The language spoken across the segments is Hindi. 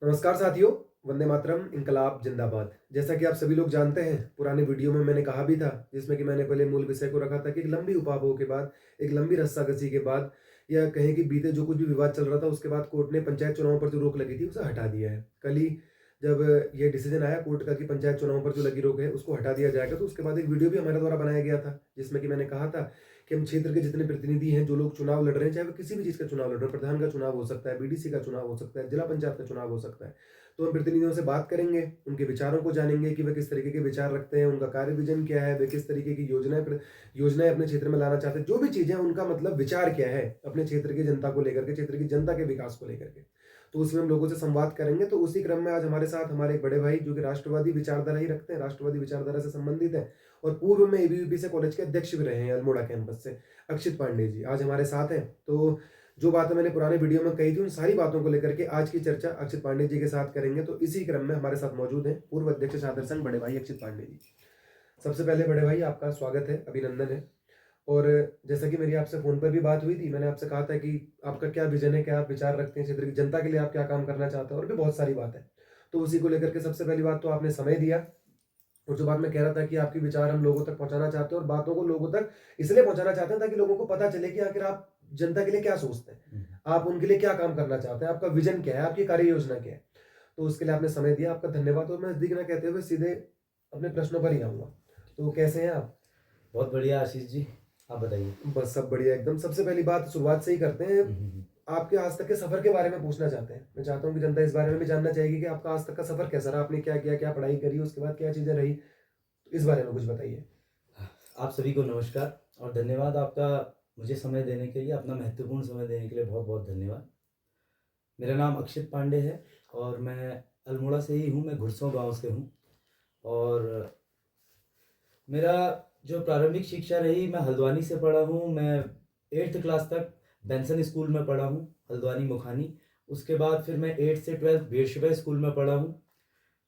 नमस्कार साथियों, वंदे मातरम, इनकलाब जिंदाबाद। जैसा कि आप सभी लोग जानते हैं, पुराने वीडियो में मैंने कहा भी था, जिसमें कि मैंने पहले मूल विषय को रखा था कि एक लंबी उपापोह के बाद, एक लंबी रस्साकसी के बाद या कहें कि बीते जो कुछ भी विवाद चल रहा था, उसके बाद कोर्ट ने पंचायत चुनावों पर जो रोक लगी थी, उसे हटा दिया है। कल ही जब ये डिसीजन आया कोर्ट का कि पंचायत चुनावों पर जो लगी रोक है, उसको हटा दिया जाएगा, तो उसके बाद एक वीडियो भी हमारे द्वारा बनाया गया था, जिसमें कि मैंने कहा था कि हम क्षेत्र के जितने प्रतिनिधि हैं, जो लोग चुनाव लड़ रहे हैं, चाहे वो किसी भी चीज़ का चुनाव लड़ रहे हैं, प्रधान का चुनाव हो सकता है, बीडीसी का चुनाव हो सकता है, जिला पंचायत का चुनाव हो सकता है। तो हम प्रतिनिधियों से बात करेंगे, उनके विचारों को जानेंगे कि वे किस तरीके के विचार रखते हैं, उनका कार्य विजन क्या है, वे किस तरीके की योजनाएँ अपने क्षेत्र में लाना चाहते हैं। जो भी चीज़ें हैं, उनका मतलब विचार क्या है, अपने क्षेत्र की जनता को लेकर के, क्षेत्र की जनता के विकास को लेकर के। तो उसमें हम लोगों से संवाद करेंगे। तो उसी क्रम में आज हमारे साथ हमारे एक बड़े भाई, जो कि राष्ट्रवादी विचारधारा ही रखते हैं, राष्ट्रवादी विचारधारा से संबंधित हैं और पूर्व में एबीवीपी से कॉलेज के अध्यक्ष भी रहे हैं अल्मोड़ा कैंपस से, अक्षित पांडे जी, आज हमारे साथ हैं। तो जो बातें मैंने पुराने वीडियो में कही थी, उन सारी बातों को लेकर के आज की चर्चा अक्षित पांडे जी के साथ करेंगे। तो इसी क्रम में हमारे साथ मौजूद हैं पूर्व अध्यक्ष छात्र संघ बड़े भाई अक्षित पांडे जी। सबसे पहले बड़े भाई आपका स्वागत है, अभिनंदन है। और जैसा कि मेरी आपसे फ़ोन पर भी बात हुई थी, मैंने आपसे कहा था कि आपका क्या विज़न है, क्या आप विचार रखते हैं, क्षेत्र की जनता के लिए आप क्या काम करना चाहते हैं और भी बहुत सारी बात है। तो उसी को लेकर के सबसे पहली बात तो आपने समय दिया और जो बात मैं कह रहा था कि आपके विचार हम लोगों तक पहुँचाना चाहते हैं और बातों को लोगों तक इसलिए पहुँचाना चाहते हैं ताकि लोगों को पता चले कि आखिर आप जनता के लिए क्या सोचते हैं। आप उनके लिए क्या काम करना चाहते हैं, आपका विज़न क्या है, आपकी कार्य योजना क्या है। तो उसके लिए आपने समय दिया, आपका धन्यवाद। और मैं नज़दीक ना कहते हुए सीधे अपने प्रश्नों पर ही आऊँगा। तो कैसे हैं आप? बहुत बढ़िया आशीष जी। आप बताइए। बस सब बढ़िया एकदम। सबसे पहली बात शुरुआत से ही करते हैं। आपके आज तक के सफ़र के बारे में पूछना चाहते हैं। मैं चाहता हूँ कि जनता इस बारे में भी जानना चाहेगी कि आपका आज तक का सफ़र कैसा रहा? आपने क्या किया, क्या पढ़ाई करी, उसके बाद क्या चीज़ें रही? इस बारे में कुछ बताइए। आप सभी को नमस्कार और धन्यवाद आपका मुझे समय देने के लिए, अपना महत्वपूर्ण समय देने के लिए बहुत-बहुत धन्यवाद। मेरा नाम अक्षित पांडे है और मैं अल्मोड़ा से ही हूँ, मैं घुरसों गाँव से हूँ और मेरा जो प्रारंभिक शिक्षा रही मैं हल्द्वानी से पढ़ा हूँ। मैं 8th क्लास तक बेंसन स्कूल में पढ़ा हूँ, हल्द्वानी मुखानी। उसके बाद फिर मैं 8th से 12th बेरशुबा स्कूल में पढ़ा हूँ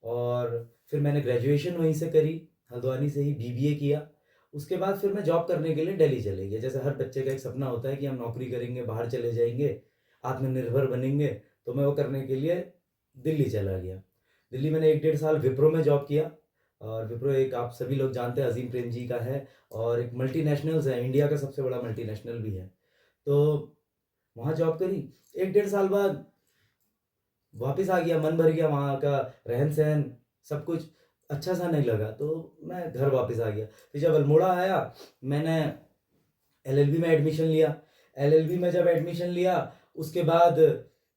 और फिर मैंने ग्रेजुएशन वहीं से करी, हल्द्वानी से ही बीबीए किया। उसके बाद फिर मैं जॉब करने के लिए दिल्ली चले गया। जैसे हर बच्चे का एक सपना होता है कि हम नौकरी करेंगे, बाहर चले जाएँगे, आत्मनिर्भर बनेंगे, तो मैं वो करने के लिए दिल्ली चला गया। दिल्ली मैंने 1 डेढ़ साल विप्रो में जॉब किया और विप्रो एक आप सभी लोग जानते हैं अज़ीम प्रेमजी का है और एक मल्टीनेशनल्स है, इंडिया का सबसे बड़ा मल्टीनेशनल भी है। तो वहाँ जॉब करी, 1 डेढ़ साल बाद वापस आ गया, मन भर गया, वहाँ का रहन-सहन सब कुछ अच्छा-सा नहीं लगा, तो मैं घर वापस आ गया। फिर जब अल्मोड़ा आया, मैंने एलएलबी में एडमिशन लिया। एलएलबी में जब एडमिशन लिया, उसके बाद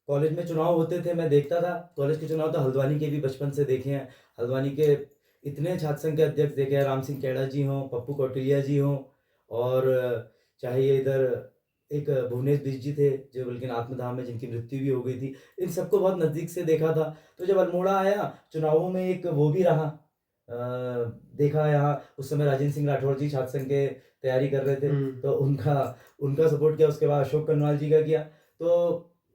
कॉलेज में चुनाव होते थे, मैं देखता था। कॉलेज के चुनाव तो हल्द्वानी के भी बचपन से देखे हैं। हल्द्वानी के इतने छात्र संघ के अध्यक्ष देखे हैं, राम सिंह कैडा जी हों, पप्पू कौटिल्य जी हों और चाहे ये इधर एक भुवनेश बिष्ट जी थे, जो बल्कि आत्मधाम में जिनकी मृत्यु भी हो गई थी। इन सबको बहुत नज़दीक से देखा था। तो जब अल्मोड़ा आया, चुनावों में एक वो भी रहा देखा यहाँ उस समय राजेंद्र सिंह राठौर जी छात्र संघ के तैयारी कर रहे थे, हुँ। तो उनका उनका सपोर्ट किया। उसके बाद अशोक कनवाल जी का किया। तो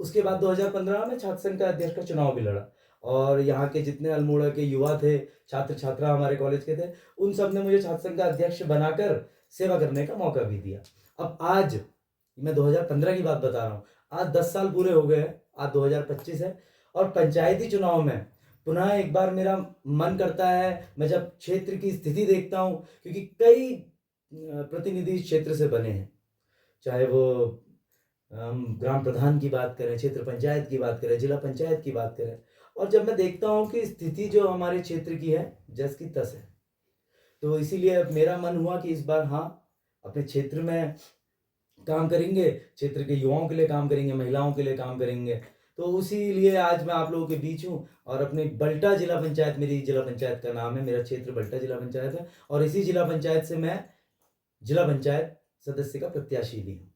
उसके बाद 2015 में छात्र संघ का अध्यक्ष का चुनाव भी लड़ा और यहाँ के जितने अल्मोड़ा के युवा थे, छात्र-छात्रा हमारे कॉलेज के थे, उन सब ने मुझे छात्र संघ का अध्यक्ष बनाकर सेवा करने का मौका भी दिया। अब आज मैं 2015 की बात बता रहा हूँ, आज 10 साल पूरे हो गए हैं, आज 2025 है और पंचायती चुनाव में पुनः एक बार मेरा मन करता है, मैं जब क्षेत्र की स्थिति देखता हूँ क्योंकि कई प्रतिनिधि इस क्षेत्र से बने हैं। चाहे वो हम ग्राम प्रधान की बात करें, क्षेत्र पंचायत की बात करें, जिला पंचायत की बात करें और जब मैं देखता हूँ कि स्थिति जो हमारे क्षेत्र की है, जस की तस है। तो इसीलिए अब मेरा मन हुआ कि इस बार हाँ, अपने क्षेत्र में काम करेंगे, क्षेत्र के युवाओं के लिए काम करेंगे, महिलाओं के लिए काम करेंगे। तो उसी लिए आज मैं आप लोगों के बीच हूँ और अपनी बल्टा जिला पंचायत मेरी जिला पंचायत का नाम है, मेरा क्षेत्र बल्टा जिला पंचायत है और इसी जिला पंचायत से मैं जिला पंचायत सदस्य का प्रत्याशी भी हूँ।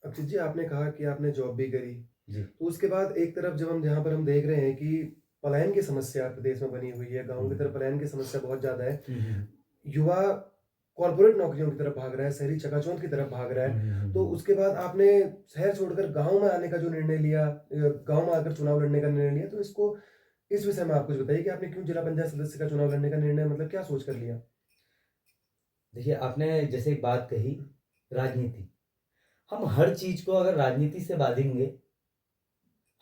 अक्षित जी, आपने कहा कि आपने जॉब भी करी। जी। तो उसके बाद एक तरफ जब हम जहाँ पर हम देख रहे हैं कि पलायन की समस्या प्रदेश में बनी हुई है, गाँव की तरफ पलायन की समस्या बहुत ज़्यादा है। हुँ, हुँ, हुँ। युवा कॉर्पोरेट नौकरियों की तरफ भाग रहा है, शहरी चकाचौंध की तरफ भाग रहा हुँ, है। हुँ, हुँ, तो हुँ। उसके बाद आपने शहर छोड़कर गाँव में आने का जो निर्णय लिया, गाँव में आकर चुनाव लड़ने का निर्णय लिया, तो इसको इस विषय में आप कुछ बताइए कि आपने क्यों जिला पंचायत सदस्य का चुनाव लड़ने का निर्णय मतलब क्या सोच कर लिया? देखिए, आपने जैसे एक बात कही राजनीति। हम हर चीज़ को अगर राजनीति से बाँधेंगे,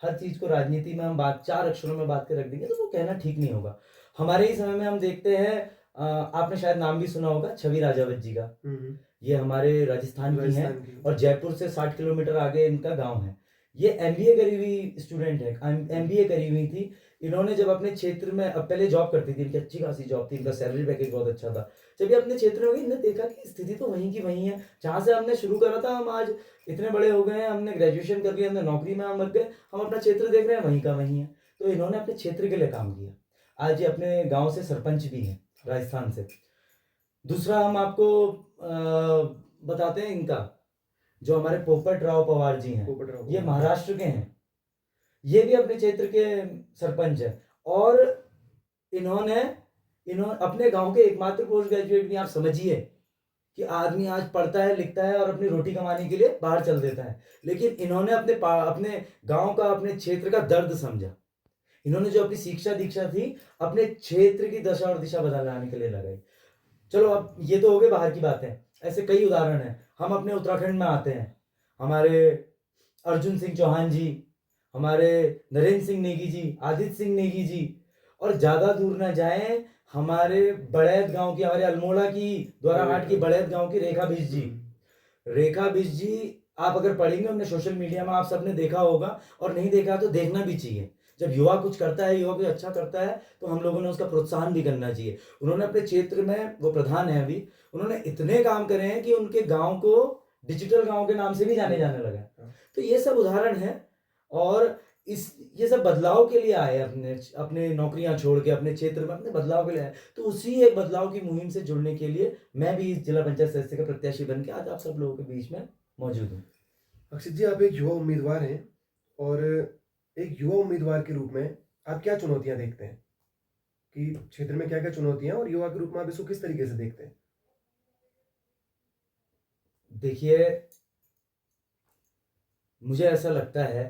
हर चीज़ को राजनीति में हम बात 4 अक्षरों में बात के रख देंगे तो वो कहना ठीक नहीं होगा। हमारे ही समय में हम देखते हैं आपने शायद नाम भी सुना होगा छवि राजावत जी का। हुँ। ये हमारे राजस्थान की हैं राजस्थान की। और जयपुर से 60 किलोमीटर आगे इनका गाँव है। ये एमबीए करी हुई स्टूडेंट है, एमबीए करी हुई थी। इन्होंने जब अपने क्षेत्र में अब पहले जॉब करती थी, इनकी अच्छी खासी जॉब थी, इनका सैलरी पैकेज बहुत अच्छा था। जब ये अपने क्षेत्र में गई, इन्होंने देखा कि स्थिति तो वहीं की वहीं है। जहाँ से हमने शुरू करा था, हम आज इतने बड़े हो गए हैं, हमने ग्रेजुएशन कर लिया, हमने नौकरी में हम लग गए, हम अपना क्षेत्र देख रहे हैं, वहीं का वहीं है। तो इन्होंने अपने क्षेत्र के लिए काम किया। आज ये अपने गाँव से सरपंच भी हैं, राजस्थान से। दूसरा हम आपको बताते हैं इनका, जो हमारे पोपट राव पवार जी हैं, पोपट ये राव। महाराष्ट्र के हैं। ये भी अपने क्षेत्र के सरपंच हैं और इन्होंने अपने गांव के एकमात्र पोस्ट ग्रेजुएट भी, आप समझिए कि आदमी आज पढ़ता है, लिखता है और अपनी रोटी कमाने के लिए बाहर चल देता है। लेकिन इन्होंने अपने गांव का, अपने क्षेत्र का दर्द समझा। इन्होंने जो अपनी शिक्षा दीक्षा थी, अपने क्षेत्र की दशा और दिशा बदलाने के लिए लगाई। चलो अब ये तो हो गए बाहर की बातें, ऐसे कई उदाहरण हैं। हम अपने उत्तराखंड में आते हैं, हमारे अर्जुन सिंह चौहान जी, हमारे नरेंद्र सिंह नेगी जी, आदित्य सिंह नेगी जी, और ज़्यादा दूर ना जाएं, हमारे बड़ैत गांव की, हमारे अल्मोड़ा की द्वाराहाट की बड़ैत गांव की रेखा बिष्ट जी। रेखा बिष्ट जी, आप अगर पढ़ेंगे हमने सोशल मीडिया में, आप सबने देखा होगा, और नहीं देखा तो देखना भी चाहिए। जब युवा कुछ करता है, युवा कुछ अच्छा करता है, तो हम लोगों ने उसका प्रोत्साहन भी करना चाहिए। उन्होंने अपने क्षेत्र में, वो प्रधान है अभी, उन्होंने इतने काम करे हैं कि उनके गांव को डिजिटल गांव के नाम से भी जाने जाने लगा है। तो ये सब उदाहरण है और ये सब बदलाव के लिए आए, अपने नौकरियां छोड़ के अपने क्षेत्र में अपने बदलाव के लिए आए। तो उसी एक बदलाव की मुहिम से जुड़ने के लिए मैं भी इस जिला पंचायत सदस्य का प्रत्याशी बन के आज आप सब लोगों के बीच में मौजूद हूँ। अक्षित जी, आप एक युवा उम्मीदवार हैं और एक युवा उम्मीदवार के रूप में आप क्या चुनौतियां देखते हैं कि क्षेत्र में क्या-क्या चुनौतियां, और युवा के रूप में आप इसको किस तरीके से देखते हैं? देखिए, मुझे ऐसा लगता है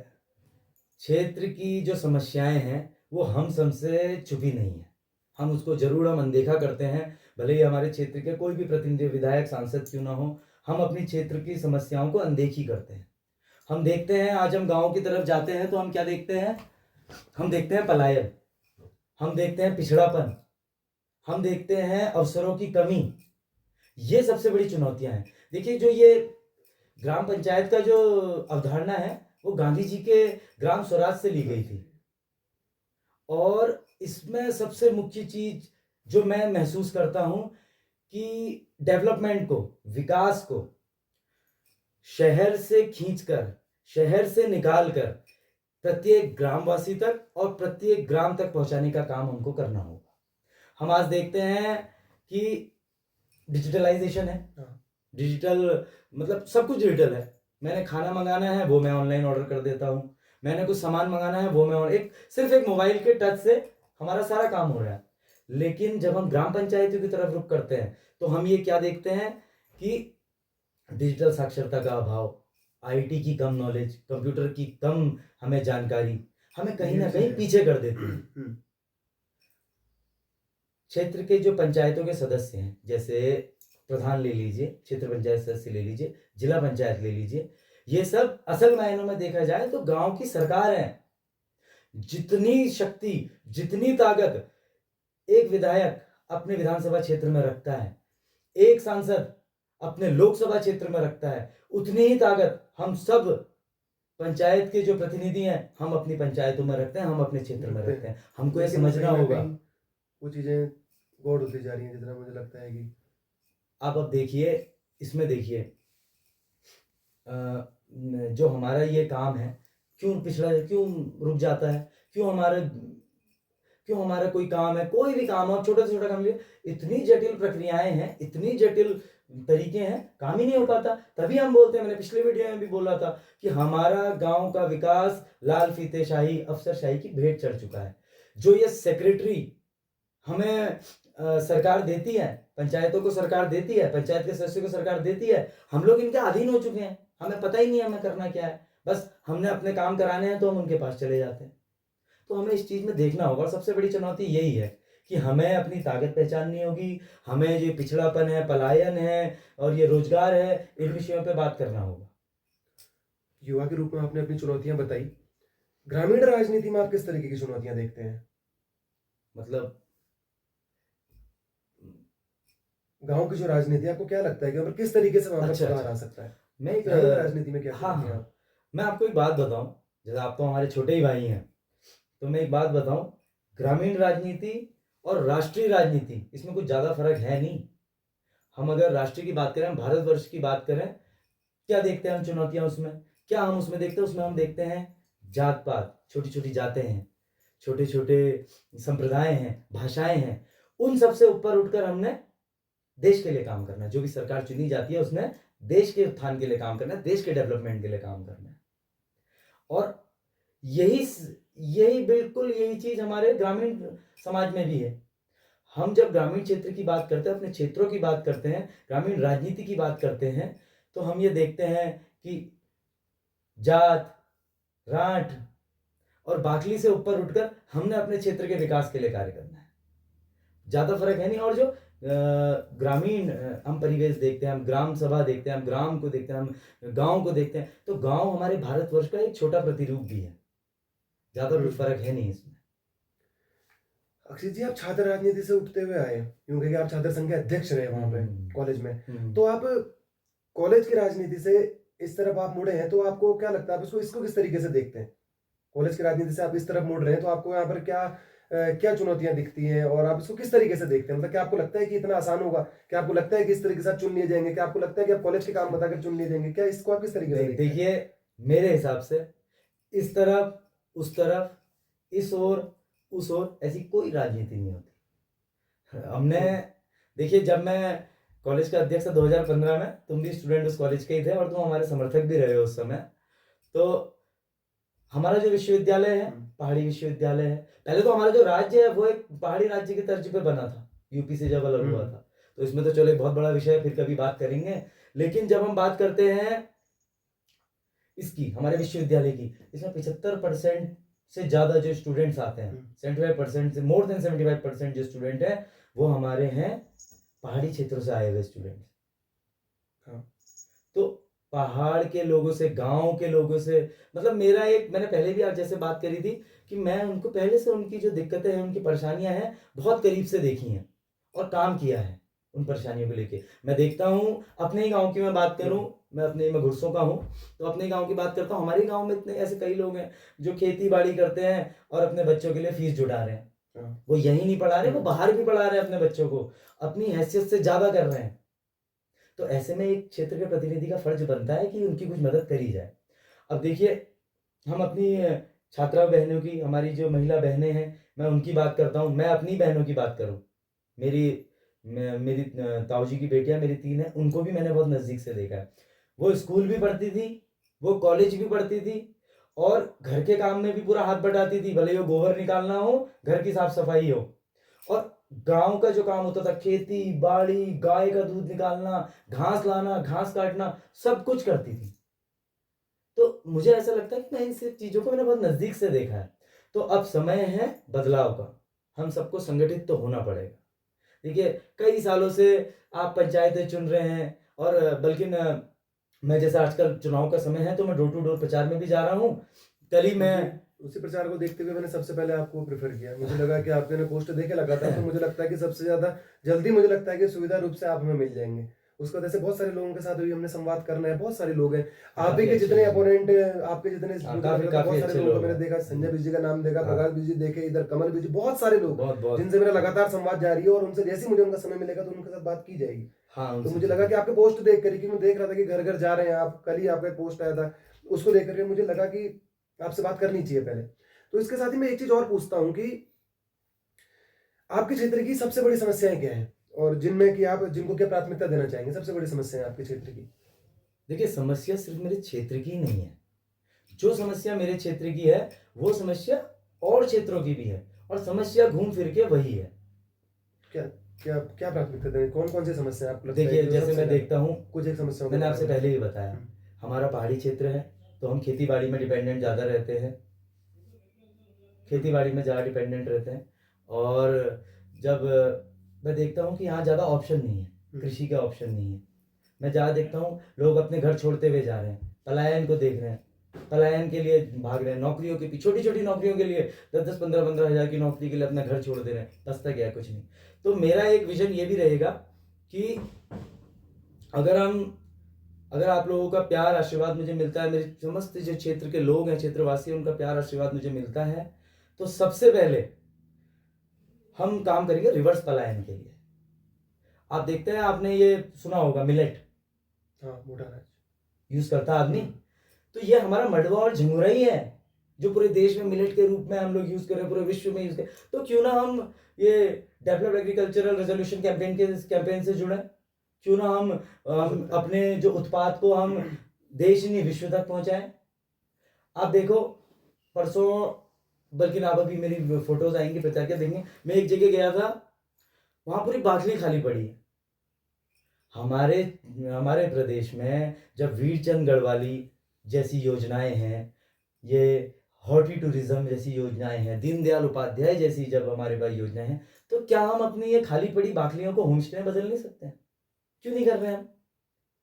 क्षेत्र की जो समस्याएं हैं वो हम सबसे छुपी नहीं है। हम उसको ज़रूर हम अनदेखा करते हैं, भले ही हमारे क्षेत्र के कोई भी प्रतिनिधि, विधायक, सांसद क्यों ना हो, हम अपनी क्षेत्र की समस्याओं को अनदेखी करते हैं। हम देखते हैं, आज हम गाँव की तरफ जाते हैं तो हम क्या देखते हैं? हम देखते हैं पलायन, हम देखते हैं पिछड़ापन, हम देखते हैं अवसरों की कमी। ये सबसे बड़ी चुनौतियाँ हैं। देखिए, जो ये ग्राम पंचायत का जो अवधारणा है, वो गांधी जी के ग्राम स्वराज से ली गई थी। और इसमें सबसे मुख्य चीज़ जो मैं महसूस करता हूँ कि डेवलपमेंट को, विकास को शहर से खींचकर, शहर से निकाल कर प्रत्येक ग्रामवासी तक और प्रत्येक ग्राम तक पहुँचाने का काम हमको करना होगा। हम आज देखते हैं कि डिजिटलाइज़ेशन है। डिजिटल मतलब सब कुछ डिजिटल है। मैंने खाना मँगाना है, वो मैं ऑनलाइन ऑर्डर कर देता हूँ। मैंने कुछ सामान मँगाना है, वो मैं सिर्फ़ एक मोबाइल के टच से हमारा सारा काम हो रहा है। लेकिन जब हम ग्राम पंचायतों की तरफ रुख करते हैं, तो हम ये क्या देखते हैं कि डिजिटल साक्षरता का अभाव, आईटी की कम नॉलेज, कंप्यूटर की कम हमें जानकारी, हमें कहीं न कहीं पीछे कर देती है। क्षेत्र के जो पंचायतों के सदस्य हैं, जैसे प्रधान ले लीजिए, क्षेत्र पंचायत सदस्य ले लीजिए, जिला पंचायत ले लीजिए, ये सब असल मायनों में देखा जाए तो गांव की सरकार है। जितनी शक्ति, जितनी ताकत एक विधायक अपने विधानसभा क्षेत्र में रखता है, एक सांसद अपने लोकसभा क्षेत्र में रखता है, उतनी ही ताकत हम सब पंचायत के जो प्रतिनिधि हैं, हम अपनी पंचायतों में रखते हैं, हम अपने क्षेत्र में रखते हैं। हमको ये समझना होगा। वो चीज़ें गौड़ होती जा रही हैं, जितना मुझे लगता है कि आप अब देखिए, इसमें देखिए जो हमारा ये काम है, क्यों रुक जाता है? क्यों हमारा कोई काम है, कोई भी काम हो, छोटा से छोटा काम लिए, इतनी जटिल प्रक्रियाएँ हैं, इतनी जटिल तरीके हैं, काम ही नहीं हो पाता। तभी हम बोलते हैं, मैंने पिछले वीडियो में भी बोला था कि हमारा गाँव का विकास लाल फीतेशाही, अफ़सरशाही की भेंट चढ़ चुका है। जो ये सेक्रेटरी हमें सरकार देती है, पंचायतों को सरकार देती है, पंचायत के सदस्यों को सरकार देती है, हम लोग इनके अधीन हो चुके हैं। हमें पता ही नहीं है हमें करना क्या है। बस हमने अपने काम कराने हैं तो हम उनके पास चले जाते हैं। तो हमें इस चीज़ में देखना होगा और सबसे बड़ी चुनौती यही है कि हमें अपनी ताकत पहचाननी होगी, हमें ये पिछड़ापन है, पलायन है और ये रोज़गार है, इन विषयों पे बात करना होगा। युवा के रूप में आपने अपनी चुनौतियाँ बताई। ग्रामीण राजनीति में आप किस तरीके की चुनौतियाँ देखते हैं? मतलब गाँव की जो राजनीति है आपको क्या लगता है कि मतलब किस तरीके से वहाँ पर अच्छा, सुधार अच्छा। आ सकता है? मैं एक ग्रामीण राजनीति में क्या हाँ, चुनौतियाँ हाँ। आप मैं आपको एक बात बताऊँ, जैसे आप तो हमारे छोटे ही भाई हैं, तो मैं एक बात बताऊँ, ग्रामीण राजनीति और राष्ट्रीय राजनीति, इसमें कुछ ज़्यादा फ़र्क है नहीं। हम अगर राष्ट्र की बात करें, हम भारतवर्ष की बात करें, क्या देखते हैं हम चुनौतियाँ उसमें? क्या हम उसमें देखते हैं? उसमें हम देखते हैं जात-पात, छोटी-छोटी जातें हैं, छोटे-छोटे संप्रदाय हैं, भाषाएँ हैं। उन सब से ऊपर उठकर हमने देश के लिए काम करना है। जो भी सरकार चुनी जाती है, उसने देश के उत्थान के लिए काम करना है, देश के डेवलपमेंट के लिए काम करना है। और यही बिल्कुल यही चीज़ हमारे ग्रामीण समाज में भी है। हम जब ग्रामीण क्षेत्र की बात करते हैं, अपने क्षेत्रों की बात करते हैं, ग्रामीण राजनीति की बात करते हैं, तो हम ये देखते हैं कि जात, राठ और बाकली से ऊपर उठकर हमने अपने क्षेत्र के विकास के लिए कार्य करना है। ज़्यादा फ़र्क है नहीं। और जो ग्रामीण हम परिवेश देखते हैं, हम ग्राम सभा देखते हैं, हम ग्राम को देखते हैं, हम गाँव को देखते हैं, तो गाँव हमारे भारतवर्ष का एक छोटा प्रतिरूप भी है। ज़्यादा कुछ हुँ। फ़र्क है नहीं इसमें। अक्षित जी, आप छात्र राजनीति से उठते हुए आए, क्योंकि आप छात्र संघ के अध्यक्ष रहे वहाँ पे कॉलेज में। हुँ। तो आप कॉलेज की राजनीति से इस तरफ आप मुड़े हैं, तो आपको क्या लगता है आप इसको किस तरीके से देखते हैं? कॉलेज की राजनीति से आप इस तरफ मुड़ रहे हैं, तो आपको यहाँ पर क्या चुनौतियाँ दिखती हैं और आप इसको किस तरीके से देखते हैं? मतलब क्या आपको लगता है कि इतना आसान होगा? क्या आपको लगता है कि इस तरीके से आप चुन लिए जाएँगे? क्या आपको लगता है कि आप कॉलेज के काम बताकर चुन लिए जाएँगे? क्या इसको आप किस तरीके से नहीं, देखते हैं? देखिए, मेरे हिसाब से इस तरफ, उस तरफ, इस ओर, उस ओर, ऐसी कोई राजनीति नहीं होती। हमने हुँ, देखिए, जब मैं कॉलेज का अध्यक्ष था 2015 में, तुम भी स्टूडेंट उस कॉलेज के ही थे और तुम हमारे समर्थक भी रहे हो उस समय। तो हमारा जो विश्वविद्यालय है, हुँ, पहाड़ी विश्वविद्यालय है। पहले तो हमारा जो राज्य है, वो एक पहाड़ी राज्य की तर्ज पे बना था, यूपी से जब अलग हुँ, हुआ था। तो इसमें तो चलो एक बहुत बड़ा विषय है, फिर कभी बात करेंगे। लेकिन जब हम बात करते हैं इसकी, हमारे विश्वविद्यालय की, इसमें 75% से ज़्यादा जो स्टूडेंट्स आते हैं, हुँ, 75% से मोर देन 75% जो स्टूडेंट हैं, वो हमारे हैं पहाड़ी क्षेत्रों से आए हुए स्टूडेंट। हाँ, तो पहाड़ के लोगों से, गाँव के लोगों से, मतलब मेरा एक, मैंने पहले भी आप जैसे बात करी थी कि मैं उनको पहले से उनकी जो दिक्कतें हैं, उनकी परेशानियाँ हैं, बहुत करीब से देखी हैं और काम किया है उन परेशानियों को लेके। मैं देखता हूँ, अपने ही गाँव की मैं बात हुँ, करूँ, मैं घुरसों का हूँ, तो अपने ही गाँव की बात करता हूँ। हमारे गाँव में इतने ऐसे कई लोग हैं जो खेती-बाड़ी करते हैं और अपने बच्चों के लिए फीस जुटा रहे हैं। हाँ, वो यहीं नहीं पढ़ा रहे, वो हुँ, बाहर भी पढ़ा रहे हैं अपने बच्चों को, अपनी हैसियत से ज़्यादा कर रहे हैं। तो ऐसे में एक क्षेत्र के प्रतिनिधि का फर्ज बनता है कि उनकी कुछ मदद करी जाए। अब देखिए, हम अपनी छात्रा बहनों की, हमारी जो महिला बहनें हैं, मैं उनकी बात करता हूँ। मैं अपनी बहनों की बात करूँ, मेरी मेरी ताऊ जी की बेटियाँ मेरी 3 हैं, उनको भी मैंने बहुत नज़दीक से देखा है। वो स्कूल भी पढ़ती थी, वो कॉलेज भी पढ़ती थी और घर के काम में भी पूरा हाथ बटाती थी, भले ही वो गोबर निकालना हो, घर की साफ-सफाई हो। और गाँव का जो काम होता था, खेती-बाड़ी, गाय का दूध निकालना, घास लाना, घास काटना, सब कुछ करती थी। तो मुझे ऐसा लगता है कि मैं इन सब चीज़ों को मैंने बहुत नज़दीक से देखा है। तो अब समय है बदलाव का, हम सबको संगठित तो होना पड़ेगा। देखिए, कई सालों से आप पंचायतें चुन रहे हैं और बल्कि मैं जैसे आजकल चुनाव का समय है, तो मैं डोर टू डोर प्रचार में भी जा रहा हूँ। कल ही मैं उसी प्रचार को देखते हुए मैंने सबसे पहले आपको प्रेफ़र किया। मुझे लगा कि आपने पोस्ट देखे लगातार, तो मुझे लगता है कि सबसे ज़्यादा जल्दी मुझे लगता है कि सुविधा रूप से आप हमें मिल जाएँगे। उसके बाद ऐसे बहुत सारे लोगों के साथ भी हमने संवाद करना है, बहुत सारे लोग हैं। आप ही काफ़ी के अच्छे जितने लोग हैं। अपोनेंट आपके जितने हाँ, मुझे लग काफ़ी रहा था काफ़ी बहुत सारे अच्छे लोगों को लोग मैंने हैं। देखा, संजय बिजी का नाम देखा, हाँ, प्रकाश बिजी देखे, इधर कमल बिजी, बहुत सारे लोग बहुत-बहुत। जिनसे मेरा लगातार संवाद जारी है और उनसे जैसे ही मुझे उनका समय मिलेगा तो उनके साथ बात की जाएगी। हाँ, तो उनसे मुझे लगा कि कीजिए। आपके पोस्ट देख कर ही, कि मैं देख रहा था कि घर-घर जा रहे हैं आप, कल ही आपका एक पोस्ट आया था, उसको देख कर के मुझे लगा कि आपसे बात करनी चाहिए पहले। तो इसके साथ ही मैं एक चीज़ और पूछता हूँ कि आपके क्षेत्र की सबसे बड़ी समस्याएँ क्या हैं? और जिनमें कि आप जिनको क्या प्राथमिकता देना चाहेंगे? सबसे बड़ी समस्याएँ आपके क्षेत्र की? देखिए, समस्या सिर्फ़ मेरे क्षेत्र की नहीं है। जो समस्या मेरे क्षेत्र की है, वो समस्या और क्षेत्रों की भी है और समस्या घूम फिर के वही है। क्या क्या क्या प्राथमिकता दें? कौन-कौन सी समस्या आपको लगता है देखिए, कि जो जैसे सबसे मैं ज़्यादा? देखता हूँ, कुछ एक समस्याओं के मैंने बारे आपसे में पहले बताइए। ही बताया, हुँ, हमारा पहाड़ी क्षेत्र है, तो हम खेती-बाड़ी में डिपेंडेंट ज़्यादा रहते हैं। हुँ, खेती-बाड़ी में ज़्यादा डिपेंडेंट रहते हैं और जब मैं देखता हूँ कि यहाँ ज़्यादा ऑप्शन नहीं है, हुँ, कृषि का ऑप्शन नहीं है। मैं ज़्यादा देखता हूँ लोग अपने घर छोड़ते हुए जा रहे हैं, पलायन को देख रहे हैं। पलायन के लिए भाग रहे हैं, नौकरियों के छोटी छोटी नौकरियों के लिए 10-10 15-15 हज़ार की नौकरी के लिए अपना घर छोड़ दे रहे हैं, बचता क्या है, कुछ नहीं। तो मेरा एक विजन ये भी रहेगा कि अगर हम अगर आप लोगों का प्यार आशीर्वाद मुझे मिलता है, मेरे समस्त जो क्षेत्र के लोग हैं, क्षेत्रवासी हैं, उनका प्यार आशीर्वाद मुझे मिलता है, तो सबसे पहले हम काम करेंगे रिवर्स पलायन के लिए। आप देखते हैं, आपने ये सुना होगा मिलेट हाँ, मोटा अनाज। यूज करता है आदमी, तो ये हमारा मडवा और झंगोरा ही है जो पूरे देश में मिलेट के रूप में हम लोग यूज कर रहे हैं, पूरे विश्व में यूज कर। तो क्यों ना हम ये डेवलप एग्रीकल्चरल रेजोल्यूशन कैंपेन से जुड़े, क्यों ना हम अपने जो उत्पाद को हम देश नहीं विश्व तक पहुंचाएं। आप देखो, परसों, बल्कि आप अभी मेरी फोटोज आएंगी, प्रचार के देंगे, मैं एक जगह गया था, वहां पूरी बाटली खाली पड़ी है। हमारे हमारे प्रदेश में जब वीरचंद गढ़वाली जैसी योजनाएं हैं, ये हॉर्टी टूरिज्म जैसी योजनाएं हैं, दीनदयाल उपाध्याय जैसी जब हमारे पास योजनाएं हैं, तो क्या हम अपनी ये खाली पड़ी बाटलियों को होमस्टे में बदल नहीं सकते हैं? क्यों नहीं कर रहे हैं हम?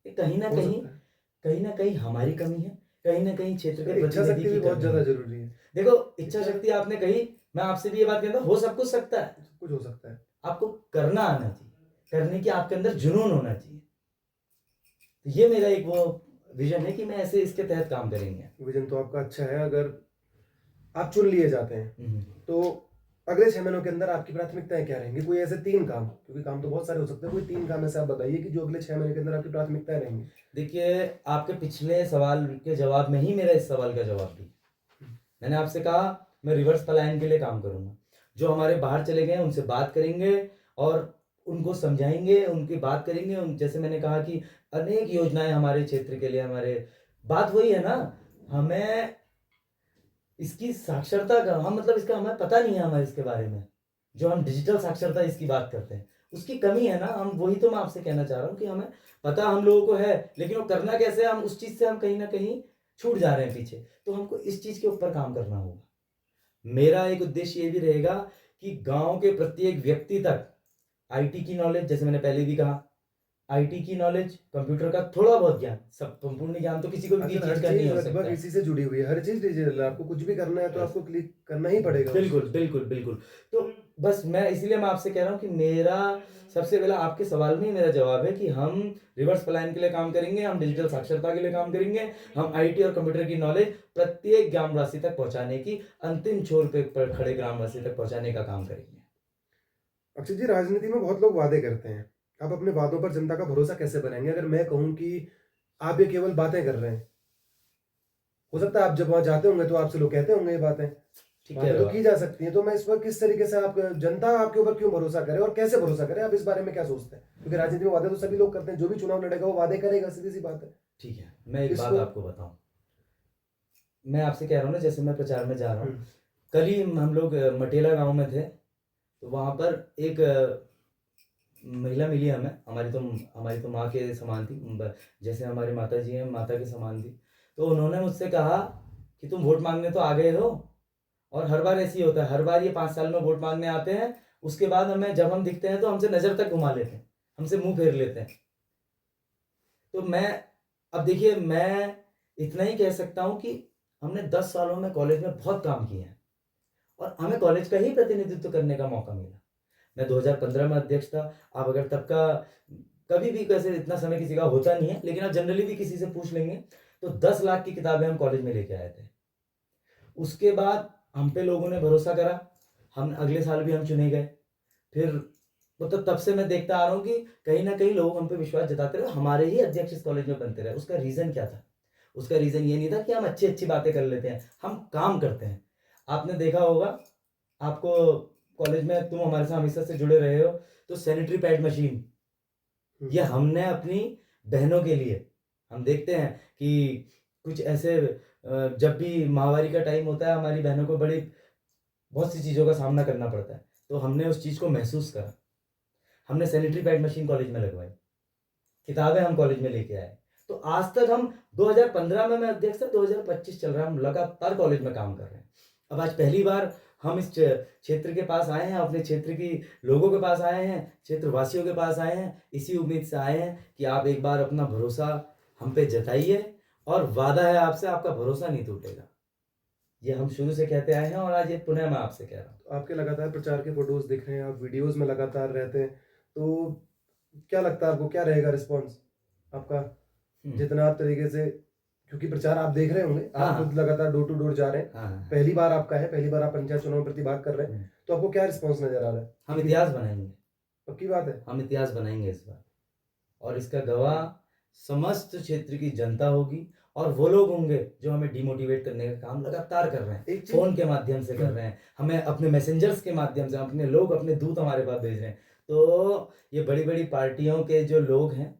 ये कहीं ना कहीं हमारी कमी है, कहीं ना कहीं क्षेत्र के इच्छा प्रतिनिधि शक्ति भी की बहुत कमी ज्यादा है। जरूरी है। देखो, इच्छा शक्ति आपने कही, मैं आपसे भी ये बात कहता हूँ, हो सब कुछ सकता है, सब कुछ हो सकता है, आपको करना आना चाहिए, करने की आपके अंदर जुनून होना चाहिए। तो ये मेरा एक वो विजन है कि मैं ऐसे इसके तहत काम करेंगे। विजन तो आपका अच्छा है। अगर आप चुन लिए जाते हैं हम्म। तो अगले 6 महीनों के अंदर आपकी प्राथमिकताएं क्या रहेंगी? कोई ऐसे 3 काम, क्योंकि काम तो बहुत सारे हो सकते हैं, कोई 3 काम ऐसे आप बताइए कि जो अगले 6 महीने के अंदर आपकी प्राथमिकताएं रहेंगी। देखिए, आपके पिछले सवाल के जवाब में ही मेरा इस सवाल का जवाब भी, मैंने आपसे कहा मैं रिवर्स पलायन के लिए काम करूंगा। जो हमारे बाहर चले गए हैं उनसे बात करेंगे और उनको समझाएंगे, उनकी बात करेंगे। जैसे मैंने कहा कि अनेक योजनाएं हमारे क्षेत्र के लिए, हमारे बात वही है ना, हमें इसकी साक्षरता का, हम मतलब इसका हमें पता नहीं है, हमारे इसके बारे में जो हम डिजिटल साक्षरता इसकी बात करते हैं, उसकी कमी है ना। हम वही तो मैं आपसे कहना चाह रहा हूँ कि हमें पता हम लोगों को है, लेकिन वो करना कैसे, हम उस चीज से हम कहीं ना कहीं छूट जा रहे हैं पीछे। तो हमको इस चीज के ऊपर काम करना होगा। मेरा एक उद्देश्य ये भी रहेगा कि गांव के प्रत्येक व्यक्ति तक आईटी की नॉलेज, जैसे मैंने पहले भी कहा, आईटी की नॉलेज, कंप्यूटर का थोड़ा बहुत ज्ञान, सब संपूर्ण ज्ञान तो किसी को भी आजकल चीज हर का नहीं चीज हो लगभग सकता। इसी से जुड़ी हुई है, हर चीज डिजिटल है। आपको कुछ भी करना है तो आपको क्लिक करना ही पड़ेगा उस बिल्कुल चीज पे। बिल्कुल बिल्कुल। तो बस मैं इसीलिए मैं आपसे कह रहा हूँ कि मेरा सबसे पहला आपके सवाल में ही मेरा जवाब है कि हम रिवर्स पलायन के लिए काम करेंगे, हम डिजिटल साक्षरता के लिए काम करेंगे, हम आईटी और कंप्यूटर की नॉलेज प्रत्येक ग्रामवासी तक पहुंचाने की, अंतिम छोर पे खड़े ग्रामवासी तक पहुंचाने का काम करेंगे। अक्षय जी, राजनीति में बहुत लोग वादे करते हैं। आप अपने वादों पर जनता का भरोसा कैसे बनाएंगे? अगर मैं कहूं कि आप ये केवल बातें कर रहे हैं, हो सकता है आप जब वहां जाते होंगे तो आपसे लोग कहते होंगे ये बातें, ठीक बातें है तो की जा सकती हैं। तो मैं इस पर किस तरीके से आप, जनता आपके ऊपर क्यों भरोसा करे और कैसे भरोसा करे, आप इस बारे में क्या सोचते हैं? क्योंकि राजनीति में वादे तो सभी लोग करते हैं, जो भी चुनाव लड़ेगा वो वादे करेगा, सीधी सी बात है। ठीक है, मैं एक बात इसको आपको बताऊं, मैं आपसे कह रहा हूँ ना, जैसे मैं प्रचार में जा रहा हूँ, हम्म, कल ही हम लोग मटेला गांव में थे, तो वहां पर एक महिला मिली हमें, हमारी तो माँ के समान थी, जैसे हमारी माता जी हैं, माता के समान थी। तो उन्होंने मुझसे कहा कि तुम वोट मांगने तो आ गए हो, और हर बार ऐसे ही होता है, हर बार ये 5 साल में वोट मांगने आते हैं, उसके बाद हमें जब हम दिखते हैं तो हमसे नजर तक घुमा लेते हैं, हमसे मुंह फेर लेते हैं। तो मैं, अब देखिए, मैं इतना ही कह सकता हूँ कि हमने 10 सालों में कॉलेज में बहुत काम किया है और हमें कॉलेज का ही प्रतिनिधित्व करने का मौका मिला। मैं 2015 में अध्यक्ष था। आप अगर तब का, कभी भी कैसे इतना समय किसी का होता नहीं है, लेकिन आप जनरली भी किसी से पूछ लेंगे तो 10 लाख की किताबें हम कॉलेज में लेके आए थे। उसके बाद हम पे लोगों ने भरोसा करा, हम अगले साल भी हम चुने गए। फिर मतलब तब से मैं देखता आ रहा हूँ कि कहीं ना कहीं लोग हम पे विश्वास जताते रहे, हमारे ही अध्यक्ष इस कॉलेज में बनते रहे। उसका रीजन क्या था? उसका रीजन ये नहीं था कि हम अच्छी अच्छी बातें कर लेते हैं, हम काम करते हैं। आपने देखा होगा, आपको कॉलेज में, तुम हमारे साथ हमेशा से जुड़े रहे हो, तो सैनिटरी पैड मशीन ये हमने अपनी बहनों के लिए, हम देखते हैं कि कुछ ऐसे जब भी माहवारी का टाइम होता है, हमारी बहनों को बड़ी बहुत सी चीज़ों का सामना करना पड़ता है, तो हमने उस चीज़ को महसूस करा। हमने सैनिटरी पैड मशीन कॉलेज में लगवाई, किताबें हम कॉलेज में लेके आए। तो आज तक हम, 2015 में मैं अध्यक्ष था, 2025 चल रहा है, हम लगातार कॉलेज में काम कर रहे हैं। अब आज पहली बार हम इस क्षेत्र के पास आए हैं, अपने क्षेत्र की लोगों के पास आए हैं, क्षेत्रवासियों के पास आए हैं, इसी उम्मीद से आए हैं कि आप एक बार अपना भरोसा हम पे जताइए और वादा है आपसे, आपका भरोसा नहीं टूटेगा। ये हम शुरू से कहते आए हैं और आज ये पुनः मैं आपसे कह रहा हूँ। आपके लगातार प्रचार के फ़ोटोज़ दिख रहे हैं, आप वीडियोज़ में लगातार रहते हैं, तो क्या लगता है आपको क्या रहेगा रिस्पॉन्स आपका? हुँ। जितना आप तरीके से क्योंकि प्रचार आप देख रहे होंगे, हाँ, आप खुद हाँ। लगातार डोर टू डोर जा रहे हैं, हाँ, हाँ, हाँ। पहली बार आपका है, पहली बार आप पंचायत चुनाव में प्रतिभाग कर रहे हैं, हुँ। तो आपको क्या रिस्पॉन्स नज़र आ रहा है? हम क्योंकि इतिहास बनाएँगे, पक्की बात है। हम इतिहास बनाएँगे इस बार और इसका गवाह समस्त क्षेत्र की जनता होगी और वो लोग होंगे जो हमें डिमोटिवेट करने का काम लगातार कर रहे हैं। एक चीज़ फ़ोन के माध्यम से कर रहे हैं, हमें अपने मैसेंजर्स के माध्यम से अपने लोग, अपने दूत हमारे पास भेज रहे हैं। तो ये बड़ी-बड़ी पार्टियों के जो लोग हैं,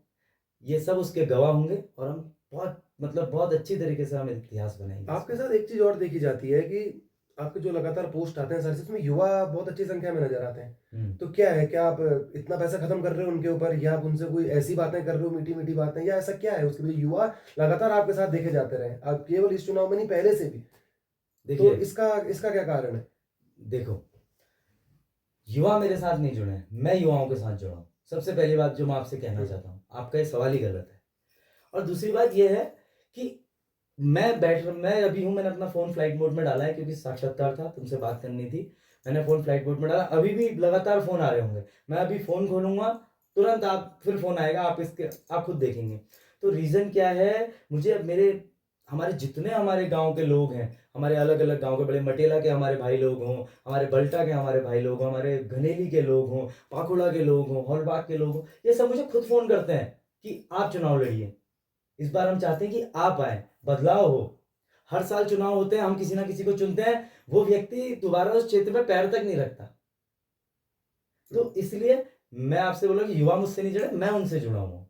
ये सब उसके गवाह होंगे और हम बहुत मतलब बहुत अच्छी तरीके से हम इतिहास बनाएँगे इस आपके बार। साथ एक चीज़ और देखी जाती है कि आपके जो लगातार पोस्ट आते हैं सारे उसमें युवा बहुत अच्छी संख्या में नज़र आते हैं। हुँ। तो क्या है, क्या आप इतना पैसा खत्म कर रहे हो उनके ऊपर या आप उनसे कोई ऐसी बातें कर रहे हो मीठी-मीठी बातें या ऐसा क्या है उसके पीछे युवा लगातार आपके साथ देखे जाते रहे? अब केवल इस चुनाव में नहीं पहले से भी। तो देखिए, इसका इसका क्या कारण है? देखो युवा मेरे साथ नहीं जुड़े हैं, मैं युवाओं के साथ जुड़ा हूँ। सबसे पहली बात जो मैं आपसे कहना चाहता हूँ, आपका ये सवाल ही गलत है। और दूसरी बात ये है कि मैं अभी हूँ, मैंने अपना फ़ोन फ्लाइट मोड में डाला है क्योंकि साक्षात्कार था, तुमसे बात करनी थी। मैंने फ़ोन फ्लाइट मोड में डाला, अभी भी लगातार फ़ोन आ रहे होंगे। मैं अभी फ़ोन खोलूँगा, तुरंत आप फिर फ़ोन आएगा, आप खुद देखेंगे। तो रीज़न क्या है, मुझे अब हमारे जितने हमारे गाँव के लोग हैं, हमारे अलग-अलग गाँव के बड़े मटेला के हमारे भाई लोग हों, हमारे बल्टा के हमारे भाई लोग हों, हमारे घनेली के लोग हों, पाकुड़ा के लोग हों, हॉलबाग के लोग हों, ये सब मुझे खुद फ़ोन करते हैं कि आप चुनाव लड़िए। इस बार हम चाहते हैं कि आप आएँ, बदलाव हो। हर साल चुनाव होते हैं, हम किसी न किसी को चुनते हैं, वो व्यक्ति दोबारा उस क्षेत्र में पैर तक नहीं रखता। तो इसलिए मैं आपसे बोल रहा हूँ कि युवा मुझसे नहीं जुड़े, मैं उनसे जुड़ा हुआ हूँ।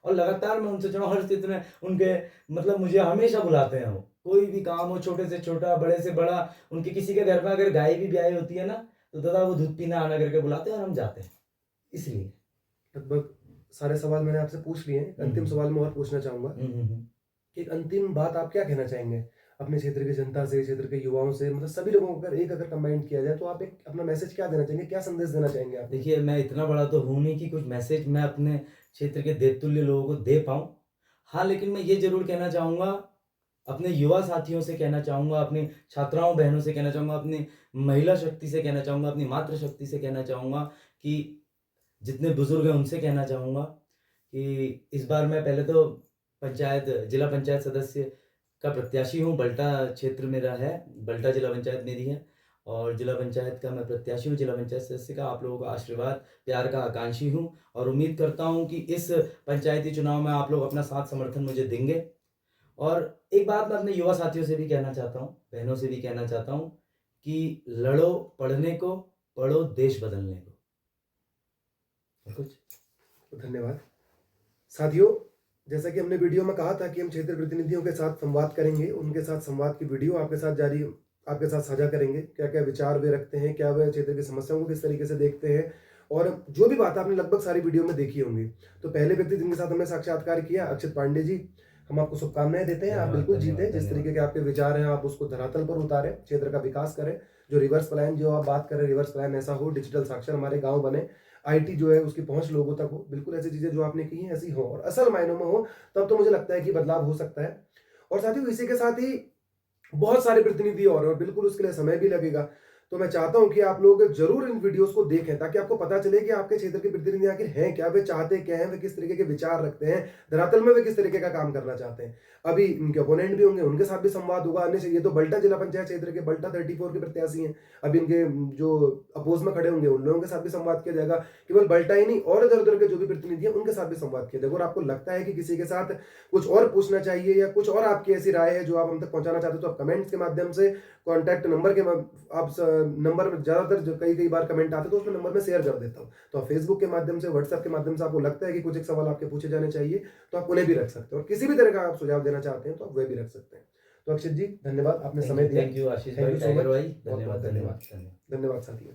और लगातार मैं उनसे जुड़ा हूँ, हर क्षेत्र में उनके मतलब मुझे हमेशा बुलाते हैं वो। कोई भी काम हो, छोटे से छोटा, बड़े से बड़ा, उनके किसी के घर में अगर गाय भी ब्याई होती है ना, तो दादा वो दूध पीने आना करके बुलाते हैं और हम जाते हैं। इसलिए। लगभग सारे सवाल मैंने आपसे पूछ लिए हैं। एक हुँ, अंतिम हुँ। सवाल मैं और पूछना चाहूँगा हुँ, हुँ, हुँ। कि एक अंतिम बात आप क्या कहना चाहेंगे? अपने क्षेत्र की जनता से, क्षेत्र के युवाओं से मतलब सभी लोगों को अगर कंबाइंड किया जाए तो आप एक अपना मैसेज क्या देना चाहेंगे? क्या संदेश देना चाहेंगे आप? देखिए, मैं इतना बड़ा तो हूँ नहीं कि कुछ मैसेज मैं अपने क्षेत्र के देवतुल्य लोगों को दे पाऊँ। हाँ, लेकिन मैं ये ज़रूर कहना चाहूँगा, अपने युवा साथियों से कहना चाहूँगा, अपनी छात्राओं बहनों से कहना चाहूँगा, अपनी महिला शक्ति से कहना चाहूँगा, अपनी मातृशक्ति से कहना चाहूँगा कि जितने बुज़ुर्ग हैं उनसे कहना चाहूँगा कि इस बार मैं पहले तो जिला पंचायत सदस्य का प्रत्याशी हूँ, बल्टा क्षेत्र मेरा है, बल्टा जिला पंचायत मेरी है और जिला पंचायत का मैं प्रत्याशी हूँ, जिला पंचायत सदस्य का। आप लोगों का आशीर्वाद, प्यार का आकांक्षी हूँ और उम्मीद करता हूँ कि इस पंचायती चुनाव में आप लोग अपना साथ समर्थन मुझे देंगे। और एक बात मैं अपने युवा साथियों से भी कहना चाहता हूँ, बहनों से भी कहना चाहता हूँ कि लड़ो पढ़ने को, पढ़ो देश बदलने को। और कुछ? धन्यवाद। साथियों, जैसा कि हमने वीडियो में कहा था कि हम क्षेत्र प्रतिनिधियों के साथ संवाद करेंगे, उनके साथ संवाद की वीडियो आपके साथ साझा करेंगे। क्या-क्या विचार वे रखते हैं, क्या वे क्षेत्र की समस्याओं को किस तरीके से देखते हैं और जो भी बात आपने लगभग सारी वीडियो में देखी होंगी। तो पहले व्यक्ति जिनके साथ हमने साक्षात्कार किया, अक्षित पांडे जी, हम आपको शुभकामनाएँ देते हैं। आप धन्यवाद, बिल्कुल धन्यवाद, जीतें, जिस धन्यवाद। तरीके के आपके विचार हैं, आप उसको धरातल पर उतारें, क्षेत्र का विकास करें। जो रिवर्स प्लान जो आप बात कर रहे हैं, रिवर्स प्लान ऐसा हो, डिजिटल साक्षर हमारे गाँव बने, आईटी जो है उसकी पहुँच लोगों तक हो। बिल्कुल ऐसी चीज़ें जो आपने की हैं, ऐसी हों और असल मायनों में हो, तब तो मुझे लगता है कि बदलाव हो सकता है। और साथियों इसी के साथ ही बहुत सारे प्रतिनिधि और बिल्कुल उसके लिए समय भी लगेगा। तो मैं चाहता हूँ कि आप लोग ज़रूर इन वीडियोज़ को देखें ताकि आपको पता चले कि आपके क्षेत्र के प्रतिनिधि आखिर हैं क्या, वे चाहते क्या हैं, वे किस तरीके के विचार रखते हैं, धरातल में वे किस तरीके का काम करना चाहते हैं। अभी इनके ओपोनेंट भी होंगे, उनके साथ भी संवाद होगा। अन्य से ये तो बल्टा जिला पंचायत क्षेत्र के बल्टा 34 के प्रत्याशी हैं। अभी इनके जो अपोज़ में खड़े होंगे, उन लोगों के साथ भी संवाद किया जाएगा। केवल बल्टा ही नहीं और इधर-उधर के जो भी प्रतिनिधि हैं, उनके साथ भी संवाद किया जाएगा और आपको लगता है कि किसी के साथ कुछ और पूछना चाहिए या कुछ और आपकी ऐसी राय है जो आप हम तक पहुँचाना चाहते हो, तो आप कमेंट्स के माध्यम से कॉन्टैक्ट नंबर के आप नंबर में ज़्यादातर जो कई बार कमेंट आते हैं तो उसमें नंबर में शेयर कर देता हूँ। तो आप फेसबुक के माध्यम से, व्हाट्सएप के माध्यम से आपको लगता है कि कुछ एक सवाल आपके पूछे जाने चाहिए, तो आप उन्हें भी रख सकते हो और किसी भी तरह का आप सुझाव देना चाहते हैं तो आप वह भी रख सकते हैं। तो अक्षित जी धन्यवाद, आपने समय दिया। थैंक यू आशीष थैंक भाई, यू सो टाइगर मच। भाई, बहुत-बहुत धन्यवाद, धन्यवाद। धन्यवाद, धन्यवाद। धन्यवाद साथियों।